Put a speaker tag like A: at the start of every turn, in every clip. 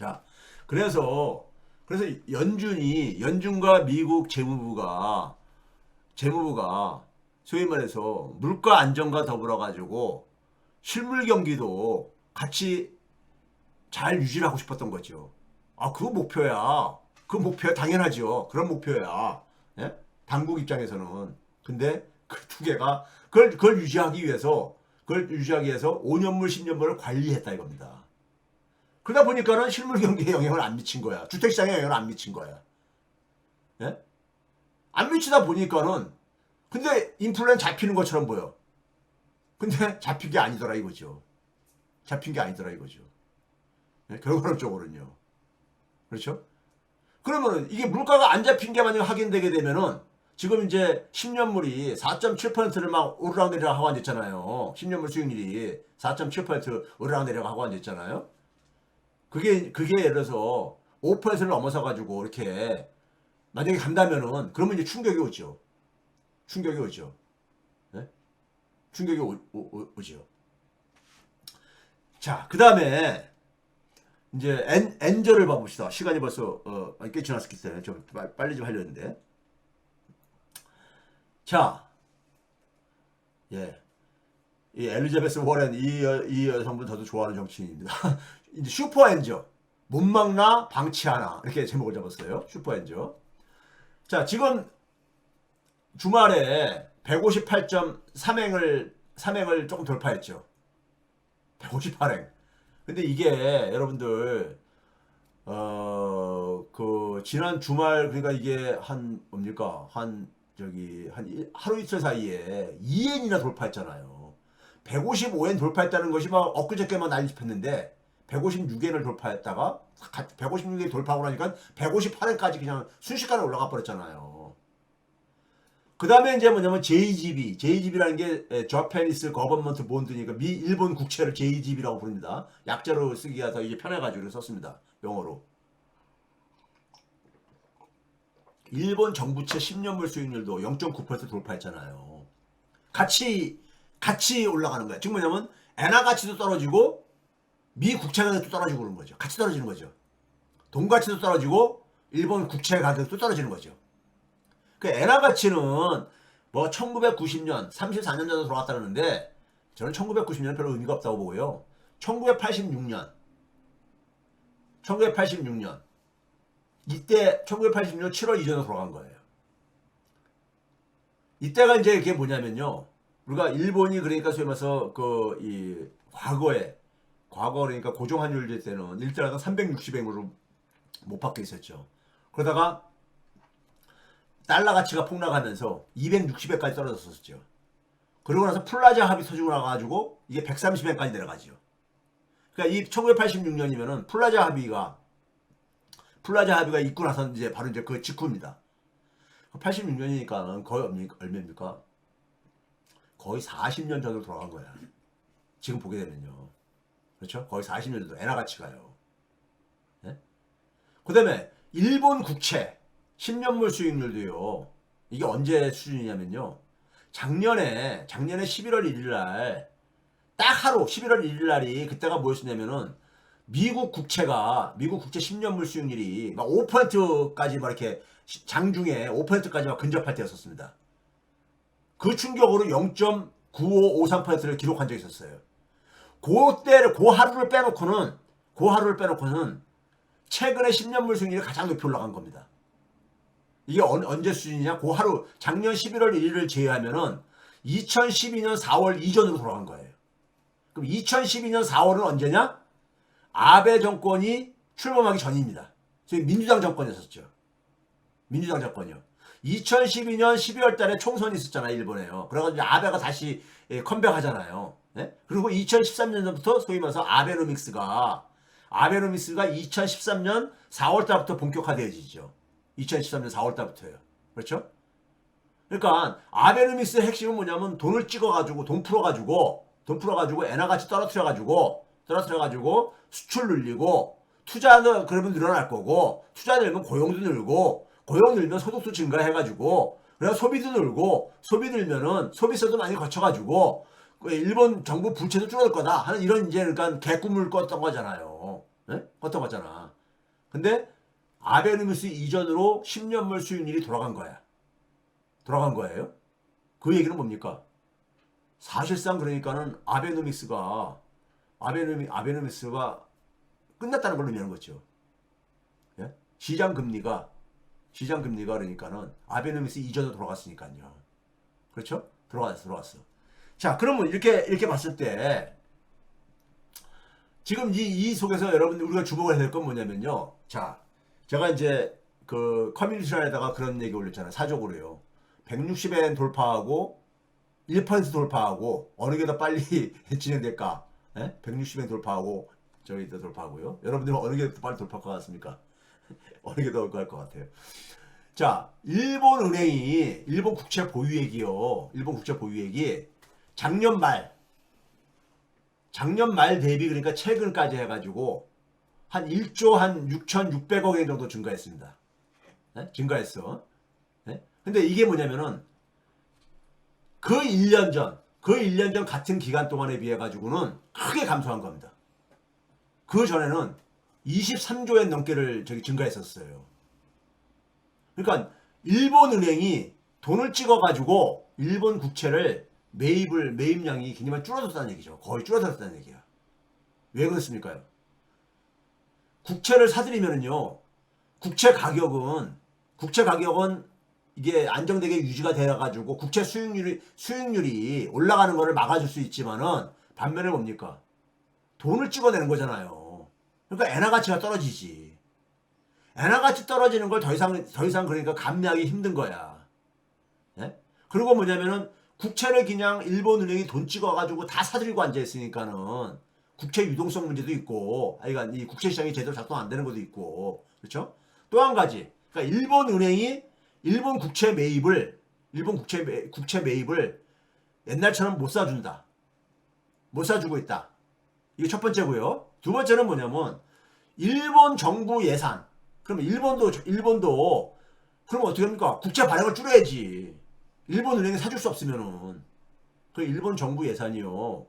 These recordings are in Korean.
A: 자, 그래서 연준과 미국 재무부가 소위 말해서 물가 안정과 더불어 가지고 실물 경기도 같이 잘 유지를 하고 싶었던 거죠. 아, 그거 목표야. 그 목표야. 당연하죠. 그런 목표야. 예? 당국 입장에서는. 근데 그 두 개가 그걸 유지하기 위해서 5년물, 10년물을 관리했다 이겁니다. 그러다 보니까는 실물 경기에 영향을 안 미친 거야. 주택시장에 영향을 안 미친 거야. 예? 안 미치다 보니까는 근데 인플레는 잡히는 것처럼 보여. 근데 잡힌 게 아니더라 이거죠. 잡힌 게 아니더라 이거죠. 예? 결과론적으로는요. 그렇죠? 그러면은 이게 물가가 안 잡힌 게 만약 확인되게 되면은 지금 이제 10년물이 4.7%를 막 오르락내리락 하고 앉았잖아요. 10년물 수익률이 4.7% 오르락내리락 하고 앉았잖아요. 그게 예를 들어서 5%를 넘어서 가지고 이렇게 만약에 간다면은 그러면 이제 충격이 오죠. 충격이 오죠. 네? 충격이 오죠. 자, 그 다음에 이제 엔저를 봐봅시다. 시간이 벌써 꽤 지났기 때문에 좀 빨리 좀 하려는데. 자, 예, 이 엘리자베스 워렌 이 여성분 저도 좋아하는 정치인입니다. 이제 슈퍼 엔저 못 막나 방치하나 이렇게 제목을 잡았어요. 슈퍼 엔저. 자, 지금 주말에 158.3행을 조금 돌파했죠. 158행. 근데 이게 여러분들 그 지난 주말 그러니까 이게 한 뭡니까? 하루 이틀 사이에 2엔이나 돌파했잖아요. 155엔 돌파했다는 것이 막 엊그저께만 난립했는데 156엔을 돌파했다가 156엔 돌파하고 나니까 158엔까지 그냥 순식간에 올라가 버렸잖아요. 그 다음에 이제 뭐냐면 JGB라는 게 Japanese Government Bond니까 일본 국채를 JGB라고 부릅니다. 약자로 쓰기가 더 이제 편해가지고 썼습니다. 영어로. 일본 정부채 10년물 수익률도 0.9% 돌파했잖아요. 같이 올라가는 거야. 지금 뭐냐면 엔화 가치도 떨어지고 미 국채 가격도 떨어지고 그러는 거죠. 같이 떨어지는 거죠. 돈 가치도 떨어지고 일본 국채 가격도 떨어지는 거죠. 그 엔화 가치는 뭐 1990년, 34년 전에 돌아갔다 그러는데 저는 1990년은 별로 의미가 없다고 보고요. 1986년 이때 1986년 7월 이전으로 돌아간 거예요. 이때가 이제 이게 뭐냐면요. 우리가 일본이 그러니까 소위 말해서 이 과거 그러니까 고정환율 때는 1달러당 360엔으로 못 받게 있었죠. 그러다가 달러 가치가 폭락하면서 260엔까지 떨어졌었죠. 그러고 나서 플라자 합의 터지고 나가지고 이게 130엔까지 내려가죠. 그러니까 이 1986년이면은 플라자 합의가 있고 나서 이제 바로 이제 그 직후입니다. 86년이니까 거의 얼마입니까? 거의 40년 전으로 돌아간 거야. 지금 보게 되면요. 그렇죠? 거의 40년 전으로 엔화 가치가요. 네? 그 다음에 일본 국채 10년물 수익률도요. 이게 언제 수준이냐면요. 작년에 11월 1일 날 딱 하루 11월 1일 날이 그때가 뭐였냐면은 미국 국채 10년물 수익률이 막 5%까지 막 이렇게 장중에 5%까지 막 근접할 때였었습니다. 그 충격으로 0.9553%를 기록한 적이 있었어요. 그 하루를 빼놓고는 최근에 10년물 수익률이 가장 높이 올라간 겁니다. 이게 언제 수준이냐? 그 하루 작년 11월 1일을 제외하면은 2012년 4월 이전으로 돌아간 거예요. 그럼 2012년 4월은 언제냐? 아베 정권이 출범하기 전입니다. 저희 민주당 정권이었었죠. 민주당 정권이요. 2012년 12월 달에 총선이 있었잖아요, 일본에요. 그래가지고 아베가 다시 컴백하잖아요. 네? 그리고 2013년부터 소위 말해서 아베노믹스가 2013년 4월 달부터 본격화되어지죠. 2013년 4월 달부터요. 그렇죠? 그러니까 아베노믹스의 핵심은 뭐냐면 돈을 찍어가지고 돈 풀어가지고 엔화 가치 떨어뜨려가지고 수출 늘리고 투자는 그러면 늘어날 거고 투자 늘면 고용도 늘고 고용 늘면 소득도 증가해가지고 그래서 소비도 늘고 소비 늘면은 소비세도 많이 거쳐가지고 일본 정부 부채도 줄어들 거다 하는 이런 이제 그러니까 개꿈을 꿨던 거잖아요. 예? 걷어갔잖아. 근데 아베노믹스 이전으로 10년물 수익률이 돌아간 거야. 돌아간 거예요. 그 얘기는 뭡니까? 사실상 그러니까는 아베노믹스가 끝났다는 걸 의미하는 거죠. 예? 시장 금리가 그러니까는 아베노믹스 이전으로 돌아갔으니까요. 그렇죠? 들어왔어. 자, 그러면 이렇게 봤을 때 지금 이 속에서 여러분들 우리가 주목을 해야 될 건 뭐냐면요. 자, 제가 이제 그 커뮤니티에다가 그런 얘기 올렸잖아요. 사적으로요. 160엔 돌파하고 1% 돌파하고 어느 게 더 빨리 진행될까? 예? 160엔 돌파하고 저기 더 돌파하고요. 여러분들은 어느 게 더 빨리 돌파할 것 같습니까? 어느 게 더 올것 같아요. 자, 일본 국채 보유액이요. 일본 국채 보유액이 작년 말 대비 그러니까 최근까지 해가지고 한 1조 한 6,600억 엔 정도 증가했습니다. 네? 증가했어. 네? 근데 이게 뭐냐면은 그 1년 전 같은 기간 동안에 비해 가지고는 크게 감소한 겁니다. 그 전에는 23조 엔 넘게를 증가했었어요. 그러니까 일본 은행이 돈을 찍어 가지고 일본 국채를 매입량이 굉장히 줄어들었다는 얘기죠. 거의 줄어들었다는 얘기야. 왜 그렇습니까? 국채를 사들이면은요. 국채 가격은 이게 안정되게 유지가 되어 가지고 국채 수익률이 올라가는 것을 막아줄 수 있지만은 반면에 뭡니까? 돈을 찍어내는 거잖아요. 그러니까 엔화 가치가 떨어지지. 엔화 가치 떨어지는 걸 더 이상 그러니까 감내하기 힘든 거야. 예? 그리고 뭐냐면은 국채를 그냥 일본 은행이 돈 찍어가지고 다 사들이고 앉아있으니까는 국채 유동성 문제도 있고, 그러니까 이 국채 시장이 제대로 작동 안 되는 것도 있고, 그렇죠? 또 한 가지, 그러니까 일본 은행이 일본 국채 매입을 옛날처럼 못 사준다, 못 사주고 있다. 이게 첫 번째고요. 두 번째는 뭐냐면 일본 정부 예산. 그러면 일본도 그럼 어떻게 합니까? 국채 발행을 줄여야지. 일본 은행이 사줄 수 없으면은 그 일본 정부 예산이요.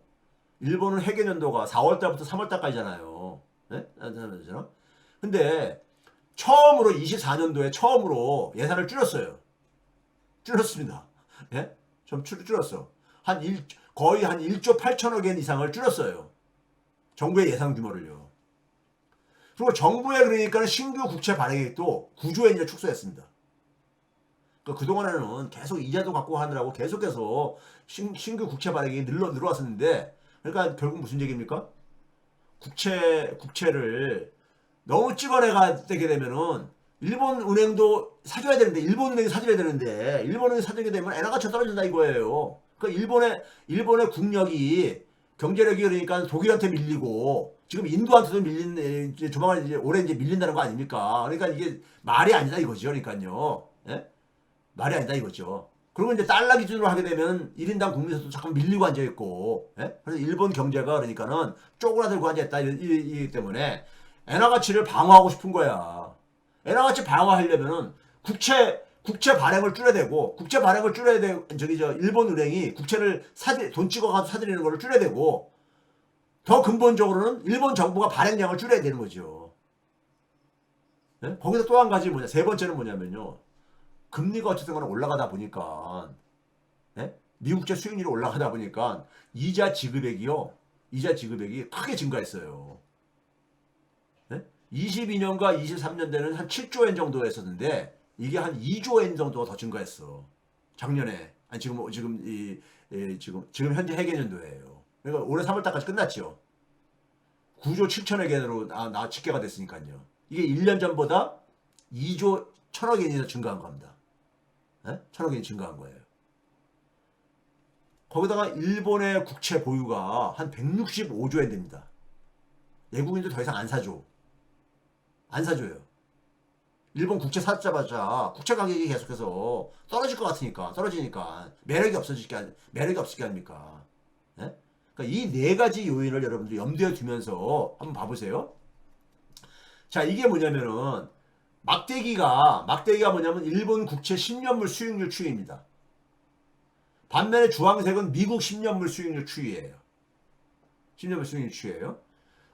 A: 일본은 해계년도가 4월달부터 3월달까지잖아요. 네? 근데 처음으로 24년도에 처음으로 예산을 줄였어요. 줄였습니다. 예? 좀 줄였어. 거의 한 1조 8천억 엔 이상을 줄였어요. 정부의 예산 규모를요. 그리고 정부의 그러니까 신규 국채 발행액도 9조 엔이나 축소했습니다. 그동안에는 계속 이자도 갖고 하느라고 계속해서 신규 국채 발행이 늘어왔었는데, 그러니까 결국 무슨 얘기입니까? 국채를 너무 찍어내가 되게 되면은 일본 은행도 사줘야 되는데, 일본 은행이 사줘야 되는데, 일본 은행이 사주게 되면 엔화 가치가 떨어진다 이거예요. 그러니까 일본의 국력이, 경제력이 그러니까 독일한테 밀리고, 지금 인도한테도 조만간 올해 밀린다는 거 아닙니까? 그러니까 이게 말이 아니다 이거죠. 그러니까요. 예? 말이 아니다 이거죠. 그리고 이제 달러 기준으로 하게 되면 1인당 국민세도 잠깐 밀리고 앉아있고, 예? 그래서 일본 경제가 그러니까는 쪼그라들고 앉아있다 이기 때문에 엔화 가치를 방어하고 싶은 거야. 엔화 가치 방어하려면은 국채 발행을 줄여야 되고, 국채 발행을 줄여야 되고, 일본 은행이 국채를 돈 찍어가서 사들이는 걸 줄여야 되고, 더 근본적으로는 일본 정부가 발행량을 줄여야 되는 거죠. 예? 거기서 또 한 가지 세 번째는 뭐냐면요. 금리가 어쨌든 간에 올라가다 보니까, 예? 미국채 수익률이 올라가다 보니까 이자 지급액이 크게 증가했어요. 예? 22년과 23년대는 한 7조 엔 정도 했었는데 이게 한 2조 엔 정도가 더 증가했어. 작년에. 아니 지금 현재 해계년도예요. 그러니까 올해 3월달까지 끝났죠. 9조 7천억 엔으로 집계가 됐으니까요. 이게 1년 전보다 2조 1천억 엔이 증가한 겁니다. 예? 1천억 엔이 증가한 거예요. 거기다가 일본의 국채 보유가 한 165조 엔 됩니다. 외국인도 더 이상 안 사줘요. 일본 국채 사자마자 국채 가격이 계속해서 떨어지니까 매력이 없게 합니까? 예? 그러니까 이 네 가지 요인을 여러분들 염두에 두면서 한번 봐보세요. 자, 이게 뭐냐면은 막대기가 뭐냐면 일본 국채 10년물 수익률 추이입니다. 반면에 주황색은 미국 10년물 수익률 추이예요. 10년물 수익률 추이예요.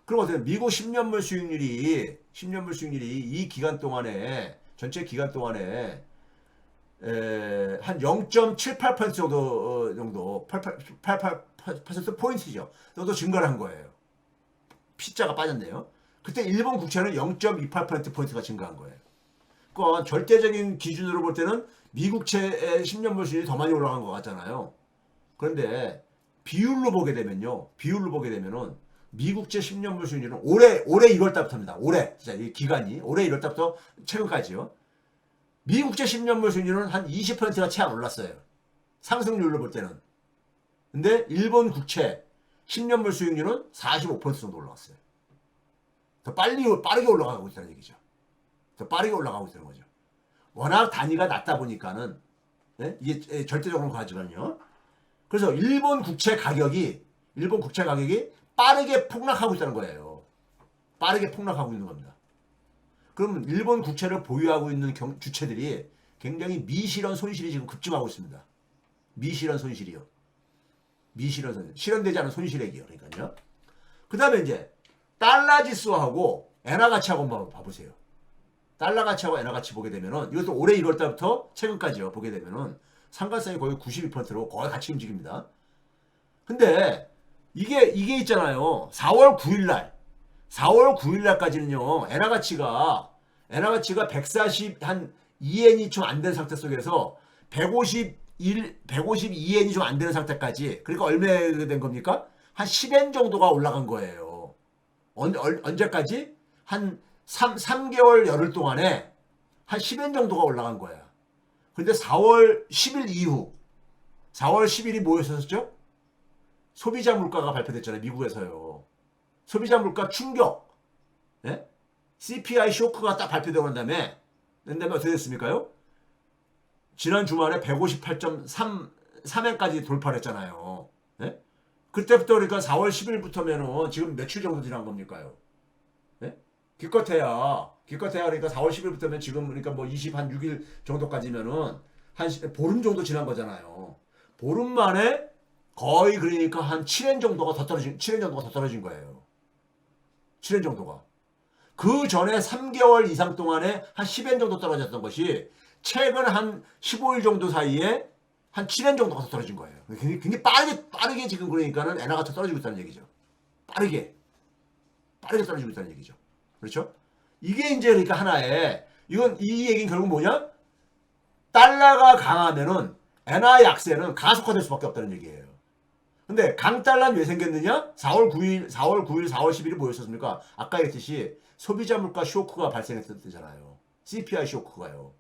A: 그럼 어때요? 미국 10년물 수익률이 이 기간 동안에 전체 기간 동안에 한 0.78% 정도 88% 포인트죠. 정도 증가를 한 거예요. P자가 빠졌네요. 그때 일본 국채는 0.28% 포인트가 증가한 거예요. 그건 절대적인 기준으로 볼 때는 미국채의 10년물 수익률이 더 많이 올라간 것 같잖아요. 그런데 비율로 보게 되면요. 비율로 보게 되면은 미국채 10년물 수익률은 올해 1월 달부터입니다. 올해 진짜 이 기간이 올해 1월 달부터 최근까지요. 미국채 10년물 수익률은 한 20%가 채 안 올랐어요. 상승률로 볼 때는. 근데 일본 국채 10년물 수익률은 45% 정도 올라갔어요. 더 빠르게 올라가고 있다는 얘기죠. 더 빠르게 올라가고 있다는 거죠. 워낙 단위가 낮다 보니까는 네? 이게 절대적으로 가지만요. 그래서 일본 국채 가격이 빠르게 폭락하고 있다는 거예요. 빠르게 폭락하고 있는 겁니다. 그러면 일본 국채를 보유하고 있는 주체들이 굉장히 미실현 손실이 지금 급증하고 있습니다. 미실현 손실이요. 미실현 손실. 실현되지 않은 손실액이요. 그러니까요. 그 다음에 이제 달러 지수하고 엔화 가치하고 한번 봐보세요. 달러 가치하고 엔화 가치 보게 되면은 이것도 올해 1월 달부터 최근까지요. 보게 되면은 상관성이 거의 92%로 거의 같이 움직입니다. 근데 이게 있잖아요. 4월 9일 날까지는요. 엔화 가치가 140 한 2엔이 좀 안 된 상태 속에서 152엔이 좀 안 되는 상태까지. 그러니까 얼마 된 겁니까? 한 10엔 정도가 올라간 거예요. 언제까지? 한 3개월 열흘 동안에 한 10엔 정도가 올라간 거야. 근데 4월 10일 이후 4월 10일이 뭐였었죠? 소비자 물가가 발표됐잖아요. 미국에서요. 소비자 물가 충격. 예? CPI 쇼크가 딱 발표되고 난 다음에 어떻게 됐습니까요? 지난 주말에 158.3엔까지 돌파를 했잖아요. 예? 그때부터 그러니까 4월 10일부터면은 지금 며칠 정도 지난 겁니까요? 예? 기껏해야 그러니까 4월 10일부터면 지금 그러니까 뭐 26일 정도까지면은 한 보름 정도 지난 거잖아요. 보름 만에 거의 그러니까 한 7엔 정도가 더 떨어진 거예요. 7엔 정도가. 그 전에 3개월 이상 동안에 한 10엔 정도 떨어졌던 것이 최근 한 15일 정도 사이에 한 7엔 정도가 더 떨어진 거예요. 굉장히 빠르게 지금 그러니까는 엔화가 더 떨어지고 있다는 얘기죠. 빠르게 떨어지고 있다는 얘기죠. 그렇죠? 이게 이제 그러니까 하나의 이 얘기는 결국 뭐냐? 달러가 강하면은 엔화 약세는 가속화될 수밖에 없다는 얘기예요. 근데 강달러는 왜 생겼느냐? 4월 9일, 4월 10일이 뭐였었습니까? 아까 얘기했듯이 소비자 물가 쇼크가 발생했을 때잖아요. CPI 쇼크가요.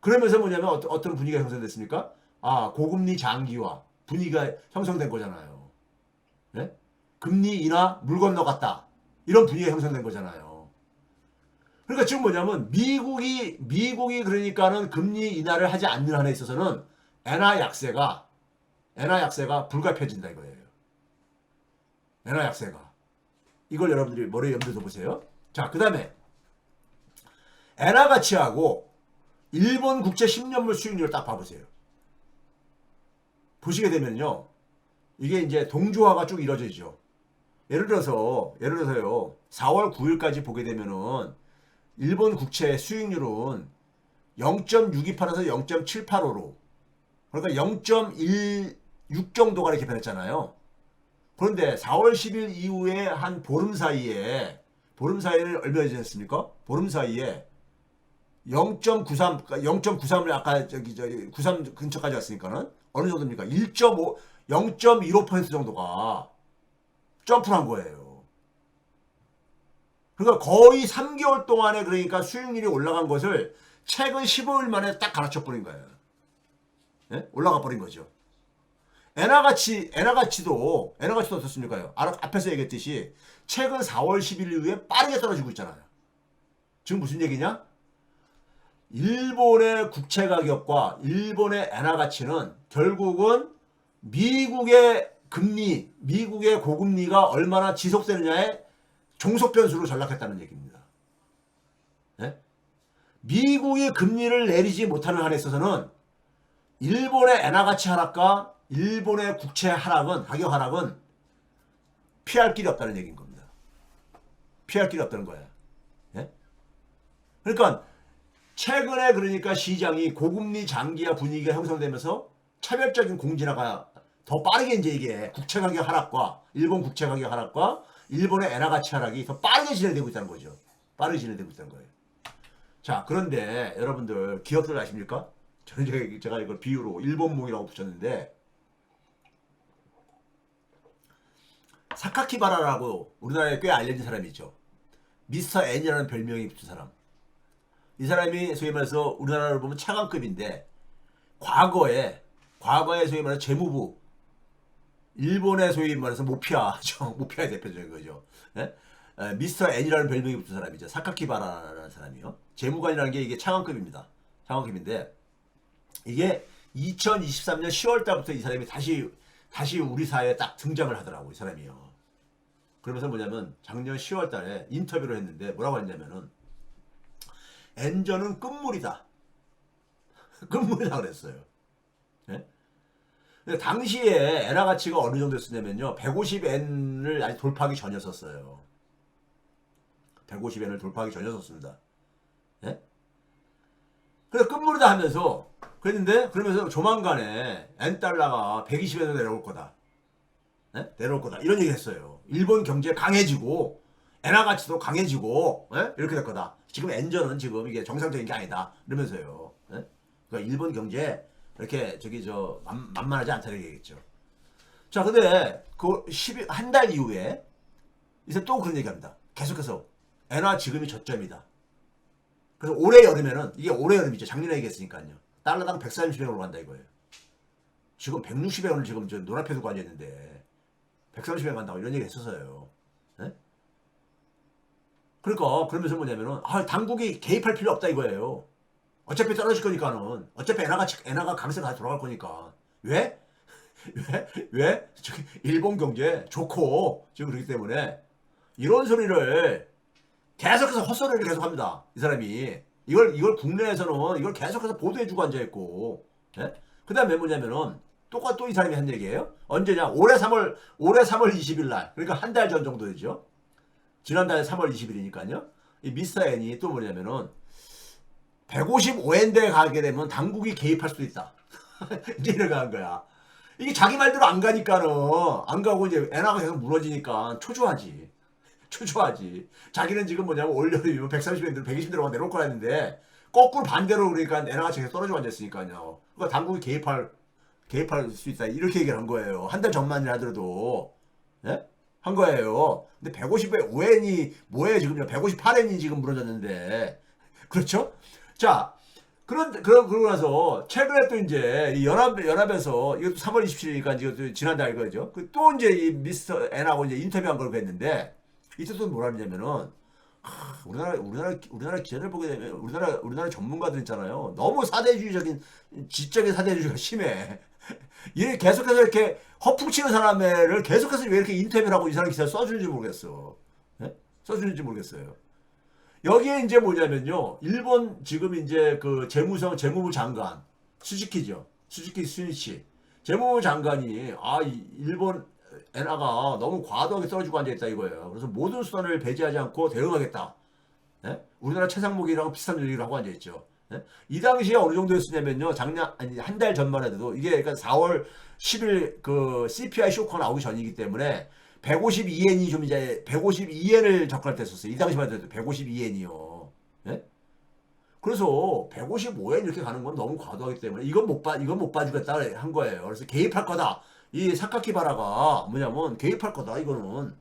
A: 그러면서 뭐냐면 어떤 분위기가 형성됐습니까? 아, 고금리 장기화 분위기가 형성된 거잖아요. 네? 금리 인하 물 건너갔다. 이런 분위기가 형성된 거잖아요. 그러니까 지금 뭐냐면 미국이 그러니까는 금리 인하를 하지 않는 한에 있어서는 엔화 약세가 불가피해진다 이거예요. 엔화 약세가. 이걸 여러분들이 머리에 염두에 둬보세요. 자, 그 다음에 엔화 가치하고 일본 국채 10년물 수익률을 딱 봐보세요. 보시게 되면요. 이게 이제 동조화가 쭉 이루어지죠. 예를 들어서요. 4월 9일까지 보게 되면은 일본 국채 수익률은 0.628에서 0.785로 그러니까 0.16 정도가 이렇게 변했잖아요. 그런데 4월 10일 이후에 한 보름 사이에 얼마 됐습니까? 보름 사이에 0.93, 0.93을 아까 93 근처까지 왔으니까는 어느 정도입니까? 1.5, 0.15% 정도가 점프를 한 거예요. 그러니까 거의 3개월 동안에 그러니까 수익률이 올라간 것을 최근 15일 만에 딱 갈아쳐 버린 거예요. 네? 올라가 버린 거죠. 엔화 가치도 어떻습니까? 앞에서 얘기했듯이 최근 4월 10일 이후에 빠르게 떨어지고 있잖아요. 지금 무슨 얘기냐? 일본의 국채 가격과 일본의 엔화 가치는 결국은 미국의 고금리가 얼마나 지속되느냐에 종속 변수로 전락했다는 얘기입니다. 네? 미국이 금리를 내리지 못하는 한에 있어서는 일본의 엔화 가치 하락과 일본의 국채 가격 하락은 피할 길이 없다는 얘기인 겁니다. 피할 길이 없다는 거야. 예? 그러니까 최근에 그러니까 시장이 고금리 장기화 분위기가 형성되면서 차별적인 공진화가 더 빠르게 이제 이게 국채 가격 하락과 일본 국채 가격 하락과 일본의 엔화 가치 하락이 더 빠르게 진행되고 있다는 거죠. 빠르게 진행되고 있다는 거예요. 자, 그런데 여러분들 기업들 아십니까? 저는 제가 이걸 비유로 일본몽이라고 붙였는데 사카키바라라고 우리나라에 꽤 알려진 사람이 있죠. 미스터 N이라는 별명이 붙은 사람. 이 사람이 소위 말해서 우리나라를 보면 차관급인데 과거에 소위 말해서 재무부 일본의 소위 말해서 모피아죠. 모피아의 대표적인 거죠. 예? 미스터 N이라는 별명이 붙은 사람이죠. 사카키바라라는 사람이요. 재무관이라는 게 이게 차관급입니다. 차관급인데 이게 2023년 10월 달부터 이 사람이 다시 우리 사회에 딱 등장을 하더라고, 이 사람이요. 그러면서 뭐냐면 작년 10월 달에 인터뷰를 했는데 뭐라고 했냐면은 엔저는 끝물이다. 끝물이다 그랬어요. 네? 근데 당시에 엔화 가치가 어느 정도였냐면요. 150엔을 아직 돌파하기 전이었었어요. 150엔을 돌파하기 전이었었습니다. 네? 그래서 끝물이다 하면서 그랬는데 그러면서 조만간에 엔달러가 120엔으로 내려올 거다. 네? 내려올 거다. 이런 얘기 했어요. 일본 경제 강해지고 엔화 가치도 강해지고 네? 이렇게 될 거다. 지금 엔저는 지금 이게 정상적인 게 아니다. 이러면서요. 네? 그러니까 일본 경제 이렇게 만만하지 않다는 얘기겠죠. 자, 근데 한 달 이후에 이제 또 그런 얘기합니다. 계속해서 엔화 지금이 저점이다. 그래서 올해 여름에는 이게 올해 여름이죠. 작년에 얘기했으니까요. 달러당 130원으로 간다 이거예요. 지금 160원을 지금 저 눈앞에 두고 앉아있는데 130원 간다고 이런 얘기 했었어요. 네? 그러니까 그러면서 뭐냐면은 당국이 개입할 필요 없다 이거예요. 어차피 떨어질 거니까는 어차피 엔화가 강세가 다시 돌아갈 거니까 왜? 왜? 저기 일본 경제 좋고 지금 그렇기 때문에 이런 소리를 계속해서 헛소리를 계속합니다. 이 사람이 이걸 국내에서는 이걸 계속해서 보도해주고 앉아있고 예? 그 다음에 뭐냐면은 또 이 사람이 한 얘기예요. 언제냐? 올해 3월 20일 날 그러니까 한 달 전 정도 되죠. 지난달 3월 20일이니까요. 이 미스터 N이 또 뭐냐면은 155엔대에 가게 되면 당국이 개입할 수도 있다. 이제 이렇게 한 거야. 이게 자기 말대로 안 가니까는 안 가고 이제 엔화가 계속 무너지니까 초조하지. 초조하지. 자기는 지금 뭐냐면 올여름이면 130엔대로 120엔대로 내려올 거라 했는데 거꾸로 반대로 그러니까 엔화가 계속 떨어지고 앉았으니까요. 그러니까 당국이 개입할 수 있다. 이렇게 얘기를 한 거예요. 한 달 전만이라 하더라도. 예? 한 거예요. 근데 155엔이 뭐예요 지금 158엔이 지금 무너졌는데. 그렇죠? 자, 그러고 나서, 최근에 또 이제, 연합에서, 이것도 3월 27일이니까 이제 지난달 이거죠. 또 이제 이 미스터 N하고 이제 인터뷰한 걸 했는데, 이때 또 뭐라 하냐면은, 우리나라 기자들 보게 되면, 우리나라 전문가들 있잖아요. 너무 사대주의적인, 지적인 사대주의가 심해. 얘 계속해서 이렇게 허풍 치는 사람을 계속해서 왜 이렇게 인터뷰를 하고 이 사람 기사를 써주는지 모르겠어. 네? 써주는지 모르겠어요. 여기에 이제 뭐냐면요. 일본 지금 이제 그 재무부 장관 스즈키죠. 스즈키 스니치. 재무부 장관이 일본 엔화가 너무 과도하게 떨어지고 앉아있다 이거예요. 그래서 모든 수단을 배제하지 않고 대응하겠다. 네? 우리나라 최상목이랑 비슷한 얘기를 하고 앉아있죠. 네? 이 당시에 어느 정도였냐면요. 한 달 전만 해도 이게 그러니까 4월 10일 그 CPI 쇼크가 나오기 전이기 때문에 152엔이 좀 이제 152엔을 접근할 때 썼어요. 이 당시만 해도 152엔이요. 예? 그래서 155엔 이렇게 가는 건 너무 과도하기 때문에 이건 못 봐주겠다 한 거예요. 그래서 개입할 거다. 이 사카키바라가 뭐냐면 개입할 거다. 이거는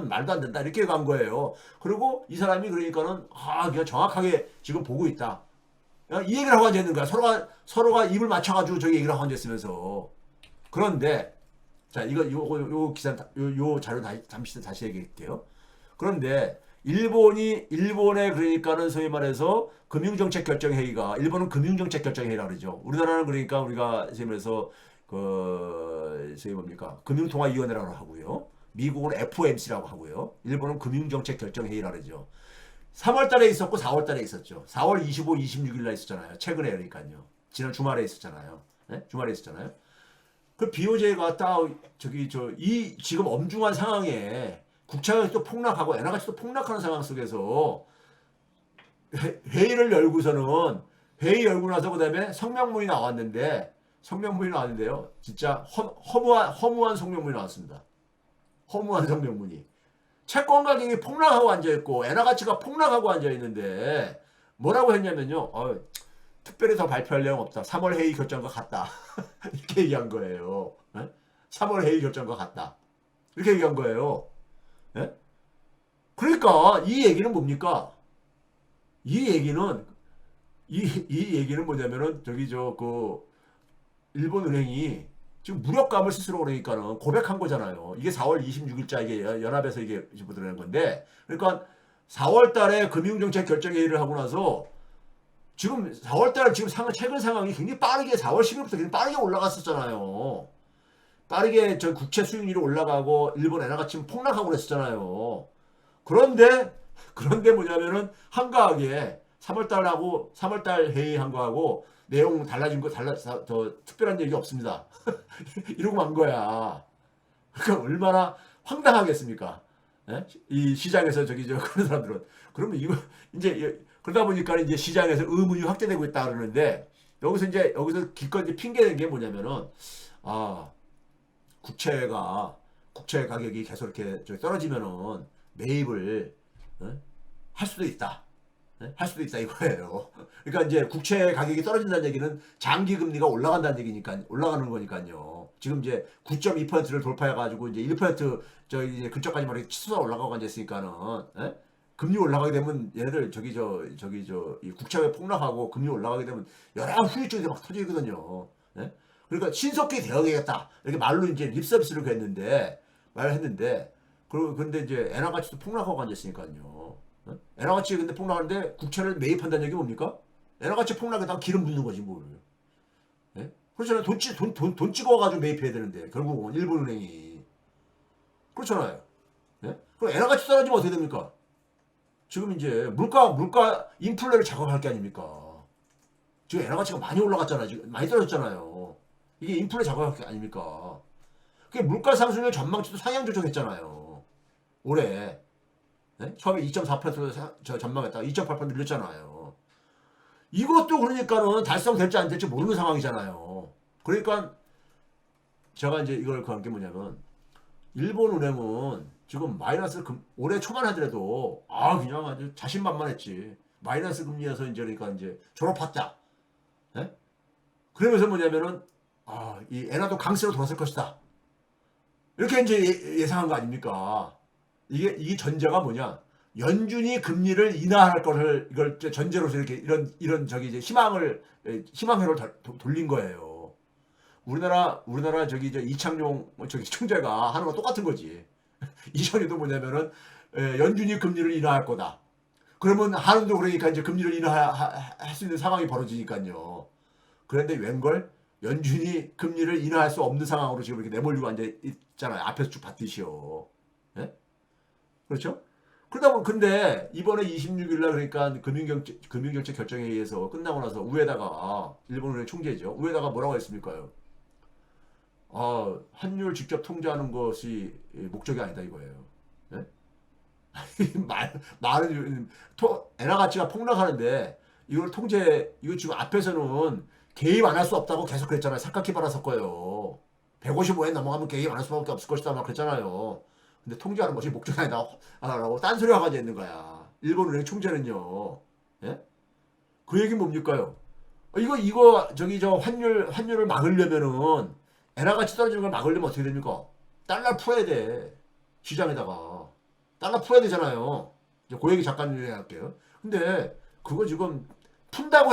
A: 말도 안 된다. 이렇게 간 거예요. 그리고 이 사람이 그러니까는 그냥 정확하게 지금 보고 있다. 이 얘기를 하고 앉아있는 거야. 서로가 입을 맞춰가지고 저기 얘기를 하고 앉아있으면서. 그런데 자, 요 기사, 요 자료 다시 얘기할게요. 그런데, 일본의 그러니까는 소위 말해서 금융정책결정회의가, 일본은 금융정책결정회의라고 그러죠. 우리나라는 그러니까 우리가 소위 말해서, 소위 뭡니까? 금융통화위원회라고 하고요. 미국은 FOMC라고 하고요. 일본은 금융정책결정회의라고 그러죠. 3월 달에 있었고 4월 달에 있었죠. 4월 25, 26일 날 있었잖아요. 최근에 그러니까요. 지난 주말에 있었잖아요. 네? 주말에 있었잖아요. 그 BOJ가 지금 엄중한 상황에 국채가 또 폭락하고 엔화 가치도 폭락하는 상황 속에서 회의를 열고서는 회의 열고 나서 그다음에 성명문이 나왔는데요. 진짜 허무한 성명문이 나왔습니다. 허무한 성명문이. 채권 가격이 폭락하고 앉아있고 엔화 가치가 폭락하고 앉아있는데 뭐라고 했냐면요. 특별히 더 발표할 내용 없다. 3월 회의 결정과 같다. 이렇게 얘기한 거예요. 3월 회의 결정과 같다. 이렇게 얘기한 거예요. 그러니까 이 얘기는 뭡니까? 이 얘기는 뭐냐면은 일본 은행이 지금 무력감을 스스로 그러니까는 고백한 거잖아요. 이게 4월 26일자 이게 연합에서 이게 보드라는 건데, 그러니까 4월 달에 금융정책 결정회의를 하고 나서 지금 4월 달에 지금 최근 상황이 굉장히 빠르게 4월 10일부터 굉장히 빠르게 올라갔었잖아요. 빠르게 저 국채 수익률이 올라가고 일본 엔화 가치는 폭락하고 그랬었잖아요. 그런데 뭐냐면은 한가하게 3월달 회의한 거하고 내용 달라진 거 더 특별한 얘기 없습니다. 이러고 만 거야. 그러니까 얼마나 황당하겠습니까? 이 시장에서 그런 사람들은. 그러면 이거 이제 그러다 보니까 이제 시장에서 의문이 확대되고 있다 그러는데 여기서 기껏 핑계된 게 뭐냐면은 국채 가격이 계속 이렇게 떨어지면은 매입을 할 수도 있다. 할 수도 있다 이거예요. 그러니까 이제 국채 가격이 떨어진다는 얘기는 장기 금리가 올라간다는 얘기니까 올라가는 거니까요. 지금 이제 9.2%를 돌파해가지고 이제 1% 이제 근처까지 말이 치솟아 올라가고 앉았으니까는 금리 올라가게 되면 얘네들 이 국채가 폭락하고 금리 올라가게 되면 여러 후유증이 막 터지거든요. 그러니까 신속히 대응해야겠다 이렇게 말로 이제 립서비스를 말했는데 그런데 이제 엔화 가치도 폭락하고 앉았으니까요. 엔화 가치 근데 폭락하는데 국채를 매입한다는 얘기 뭡니까? 엔화 가치 폭락에다가 기름 붓는 거지 뭘. 그렇잖아요. 돈 찍어가지고 매입해야 되는데 결국은 일본은행이 그렇잖아요. 그럼 엔화 가치 떨어지면 어떻게 됩니까? 지금 이제 물가 인플레를 자극할 게 아닙니까? 지금 엔화 가치가 많이 올라갔잖아요. 지금 많이 떨어졌잖아요. 이게 인플레 자극할 게 아닙니까? 그게 물가 상승률 전망치도 상향 조정했잖아요. 올해. 처음에 2.4% 전망했다가 2.8% 늘렸잖아요. 이것도 그러니까는 달성될지 안 될지 모르는 상황이잖아요. 그러니까 제가 이제 이걸 그한 게 뭐냐면 일본 은행은 지금 올해 초반 하더라도 그냥 아주 자신만만했지. 마이너스 금리여서 그러니까 이제 졸업했다. 그러면서 뭐냐면은 이 엔화도 강세로 돌아설 것이다. 이렇게 이제 예상한 거 아닙니까? 이게 전제가 뭐냐? 연준이 금리를 인하할 거를 이걸 전제로 이렇게 이런 이제 희망회로 돌린 거예요. 우리나라 이창용 총재가 하는 거 똑같은 거지. 이창용도 뭐냐면은 연준이 금리를 인하할 거다. 그러면 한은도 그러니까 이제 금리를 인하할 수 있는 상황이 벌어지니까요. 그런데 웬걸 연준이 금리를 인하할 수 없는 상황으로 지금 이렇게 내몰리고 앉아 있잖아요. 앞에서 쭉 봤듯이요. 그렇죠? 그러다 보면 근데 이번에 26일 날 그러니까 금융정책 결정회의에서 끝나고 나서 일본 은행 총재죠. 우에다가 뭐라고 했습니까요? 환율 직접 통제하는 것이 목적이 아니다 이거예요. 말은 엔화 가치가 폭락하는데 이거 지금 앞에서는 개입 안 할 수 없다고 계속 그랬잖아요. 사카키바라 섞어요. 155엔 넘어가면 개입 안 할 수밖에 없을 것이다 막 그랬잖아요. 근데 통제하는 것이 목적이 아니다라고 딴소리 하고 있는 거야. 일본 은행 총재는요. 그 얘기는 뭡니까요? 이거 환율을 막으려면은 엔화 가치 떨어지는 걸 막으려면 어떻게 됩니까? 달러 풀어야 돼. 시장에다가. 달러 풀어야 되잖아요. 이제 그 얘기 잠깐 할게요. 근데 그거 지금 첫째는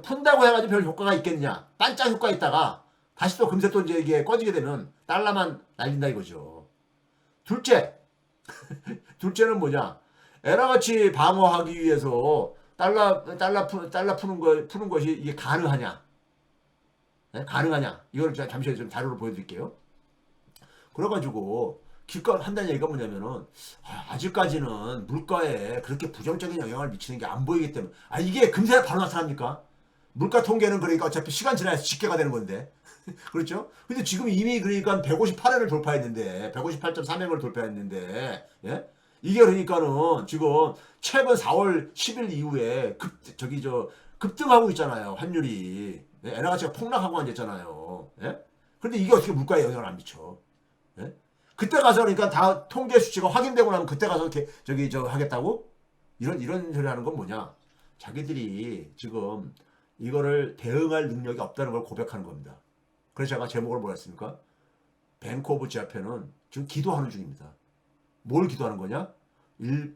A: 푼다고 해가지고 별 효과가 있겠냐? 반짝 효과 있다가 다시 또 금세 또 이제 이게 꺼지게 되면 달러만 날린다 이거죠. 둘째는 뭐냐? 엔화 가치 방어하기 위해서 달러 푸는 것이 이게 가능하냐? 가능하냐? 이걸 잠시 좀 자료로 보여드릴게요. 그래가지고 기껏 한다는 얘기가 뭐냐면은 아직까지는 물가에 그렇게 부정적인 영향을 미치는 게 안 보이기 때문에 이게 금세 바로 나타납니까? 물가 통계는 그러니까 어차피 시간 지나서 집계가 되는 건데. 그렇죠? 근데 지금 이미 그러니까 158회를 돌파했는데, 158.3회를 돌파했는데, 예? 이게 그러니까는 지금 최근 4월 10일 이후에 급등하고 있잖아요. 환율이. 예? 엔화 가치가 폭락하고 앉았잖아요. 예? 근데 이게 어떻게 물가에 영향을 안 미쳐? 예? 그때 가서 그러니까 다 통계 수치가 확인되고 나면 그때 가서 이렇게 하겠다고? 이런 소리 하는 건 뭐냐? 자기들이 지금 이거를 대응할 능력이 없다는 걸 고백하는 겁니다. 그래서 제가 제목을 뭐라 했습니까? 뱅크 오브 지하편은 지금 기도하는 중입니다. 뭘 기도하는 거냐?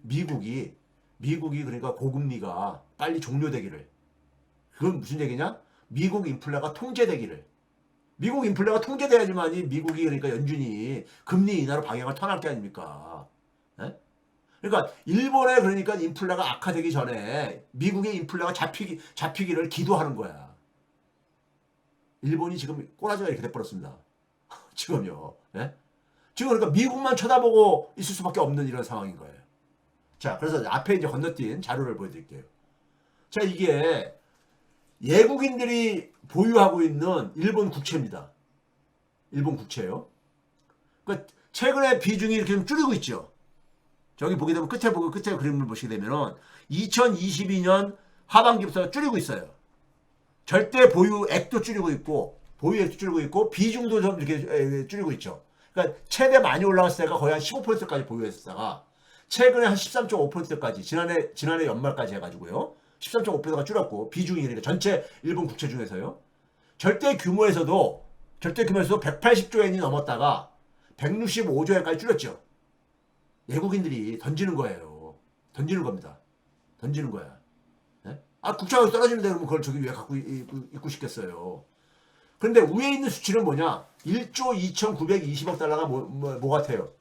A: 미국이 그러니까 고금리가 빨리 종료되기를. 그건 무슨 얘기냐? 미국 인플레가 통제되기를. 미국 인플레가 통제돼야지만이 미국이 그러니까 연준이 금리 인하로 방향을 턴할 게 아닙니까? 예? 그러니까 일본의 그러니까 인플레가 악화되기 전에 미국의 인플레가 잡히기를 기도하는 거야. 일본이 지금 꼬라지가 이렇게 돼버렸습니다. 지금요. 예? 지금 그러니까 미국만 쳐다보고 있을 수밖에 없는 이런 상황인 거예요. 자, 그래서 앞에 이제 건너뛴 자료를 보여드릴게요. 자, 이게 외국인들이 보유하고 있는 일본 국채입니다. 일본 국채요. 그러니까 최근에 비중이 이렇게 좀 줄이고 있죠. 저기 보게 되면 끝에 그림을 보시게 되면은 2022년 하반기부터 줄이고 있어요. 절대 보유액도 줄이고 있고 비중도 좀 이렇게 줄이고 있죠. 그러니까 최대 많이 올라갔을 때가 거의 한 15%까지 보유했었다가 최근에 한 13.5%까지 지난해 연말까지 해가지고요. 13.5%가 줄었고 비중이 그러니까 전체 일본 국채 중에서요. 절대 규모에서도 180조 엔이 넘었다가 165조 엔까지 줄였죠. 외국인들이 던지는 거예요. 던지는 겁니다. 던지는 거야. 네? 아, 국채가 떨어지는데 그러면 그걸 저기 왜 갖고 있고 싶겠어요. 그런데 위에 있는 수치는 뭐냐? 1조 2,920억 달러가 뭐 같아요?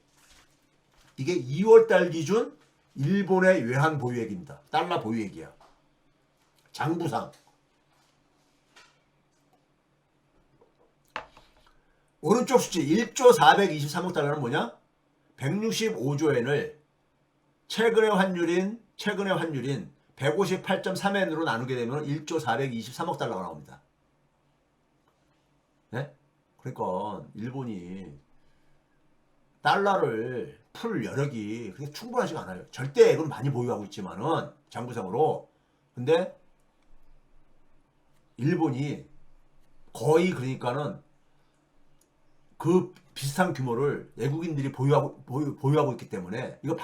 A: 이게 2월달 기준 일본의 외환 보유액입니다. 달러 보유액이야. 장부상. 오른쪽 수치 1조 423억 달러는 뭐냐? 165조 엔을 최근의 환율인 158.3엔으로 나누게 되면 1조 423억 달러가 나옵니다. 네? 그러니까 일본이 달러를 풀 여력이 그렇게 충분하지가 않아요. 절대액은 많이 보유하고 있지만은 장부상으로. 근데 일본이 거의 그러니까는 그 비슷한 규모를 외국인들이 보유하고 있기 때문에 이거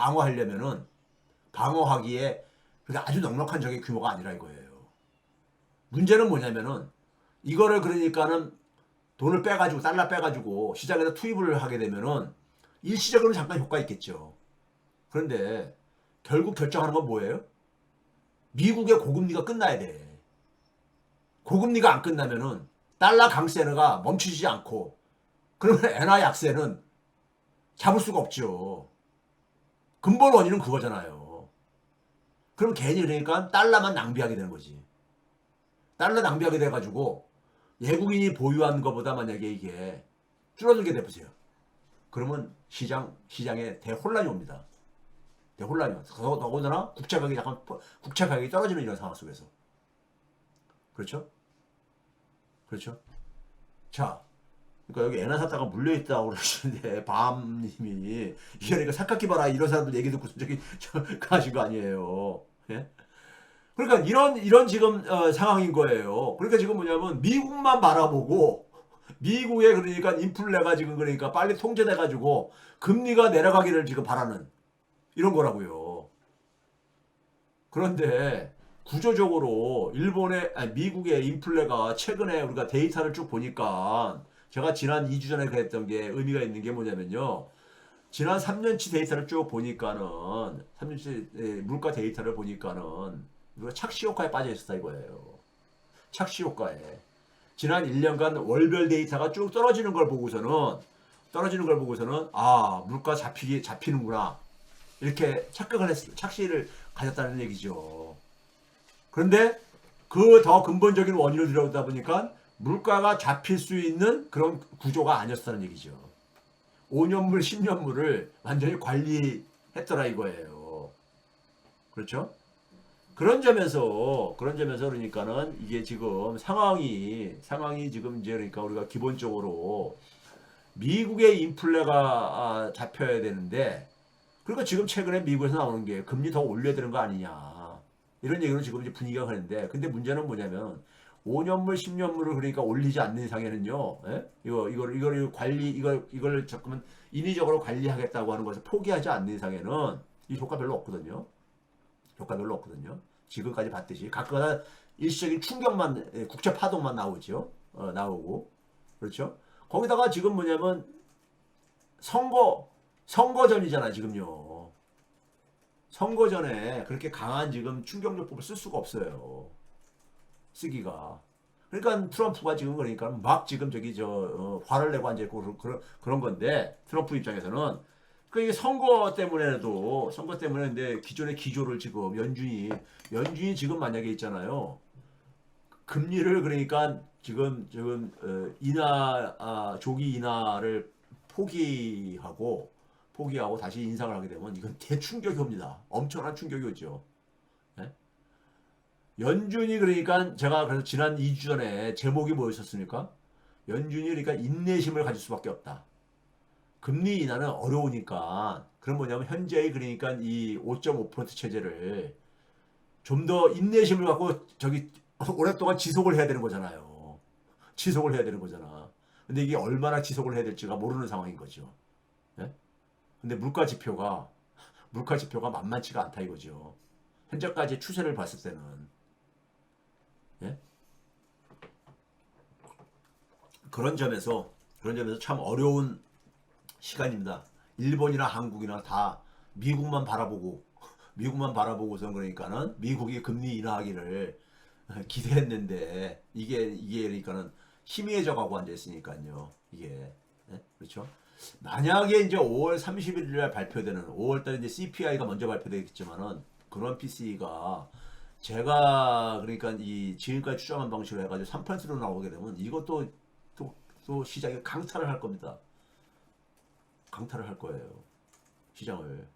A: 방어하기에 그게 아주 넉넉한 적의 규모가 아니라 이거예요. 문제는 뭐냐면은 이거를 그러니까는 돈을 빼가지고 달러 빼가지고 시장에다 투입을 하게 되면은 일시적으로는 잠깐 효과 있겠죠. 그런데 결국 결정하는 건 뭐예요? 미국의 고금리가 끝나야 돼. 고금리가 안 끝나면은 달러 강세가 멈추지 않고 그러면 엔화 약세는 잡을 수가 없죠. 근본 원인은 그거잖아요. 그럼 괜히 그러니까 달러만 낭비하게 되는 거지. 달러 낭비하게 돼가지고 외국인이 보유한 것보다 만약에 이게 줄어들게 돼보세요. 그러면 시장에 대혼란이 옵니다. 대혼란이 옵니다. 더군다나 국채 가격이 떨어지는 이런 상황 속에서. 그렇죠? 그렇죠? 자, 그러니까 여기 엔화 샀다가 물려있다고 그러시는데 밤님이 이게 그러니까 착각기 봐라 이런 사람들 얘기 듣고 저기 가신 거 아니에요. 예? 그러니까 이런 지금 상황인 거예요. 그러니까 지금 뭐냐면 미국만 바라보고 미국의 그러니까 인플레가 지금 그러니까 빨리 통제돼 가지고 금리가 내려가기를 지금 바라는 이런 거라고요. 그런데 구조적으로 미국의 인플레가 최근에 우리가 데이터를 쭉 보니까 제가 지난 2주 전에 그랬던 게 의미가 있는 게 뭐냐면요. 지난 3년치 데이터를 쭉 보니까는 3년치 물가 데이터를 보니까는 우리가 착시 효과에 빠져 있었다 이거예요. 착시 효과에. 지난 1년간 월별 데이터가 쭉 떨어지는 걸 보고서는 아, 물가 잡히는구나. 이렇게 착시를 가졌다는 얘기죠. 그런데 그 더 근본적인 원인을 들여다 보니까 물가가 잡힐 수 있는 그런 구조가 아니었다는 얘기죠. 5년물, 10년물을 완전히 관리했더라 이거예요. 그렇죠? 그런 점에서 그러니까는 이게 지금 상황이 지금 이제 그러니까 우리가 기본적으로 미국의 인플레가 잡혀야 되는데, 그러니까 지금 최근에 미국에서 나오는 게 금리 더 올려야 되는 거 아니냐, 이런 얘기로 지금 이제 분위기가 가는데, 근데 문제는 뭐냐면 5년물 10년물을 그러니까 올리지 않는 이상에는요, 예? 이걸 관리 이걸 자꾸만 인위적으로 관리하겠다고 하는 것을 포기하지 않는 이상에는 이 효과 별로 없거든요. 효과 별로 없거든요. 지금까지 봤듯이 각각의 일시적인 충격만, 국제 파동만 나오죠. 나오고, 그렇죠. 거기다가 지금 뭐냐면 선거전이잖아 지금요. 선거전에 그렇게 강한 지금 충격요법을 쓸 수가 없어요. 쓰기가. 그러니까 트럼프가 지금 그러니까 막 지금 저기 화를 내고 앉아 있고 그런 건데, 트럼프 입장에서는 그 이게 선거 때문에 근데 기존의 기조를 지금 연준이 지금 만약에 있잖아요. 금리를 그러니까 지금 조기 인하를 포기하고 다시 인상을 하게 되면 이건 대충격이 옵니다. 엄청난 충격이 오죠. 예? 연준이 그러니까 제가 그래서 지난 2주 전에 제목이 뭐였었습니까? 연준이 그러니까 인내심을 가질 수밖에 없다. 금리 인하는 어려우니까, 그럼 뭐냐면 현재의 그러니까 이 5.5% 체제를 좀 더 인내심을 갖고 저기 오랫동안 지속을 해야 되는 거잖아요. 지속을 해야 되는 거잖아. 근데 이게 얼마나 지속을 해야 될지가 모르는 상황인 거죠. 예? 근데 물가 지표가 만만치가 않다 이거죠. 현재까지 추세를 봤을 때는. 예? 그런 점에서 참 어려운 시간입니다. 일본이나 한국이나 다 미국만 바라보고 미국만 바라보고선 그러니까는 미국이 금리 인하하기를 기대했는데, 이게 그러니까는 희미해져 가고 앉아 있으니까요. 이게. 예? 그렇죠? 만약에 이제 5월 31일 날 발표되는, 5월 달에 이제 CPI가 먼저 발표되겠지만은, 그런 PC가 제가 그러니까 이 지금까지 추정한 방식으로 해가지고 3%로 나오게 되면 이것도 또 시장이 강탈을 할 겁니다. 강탈을 할 거예요. 시장을.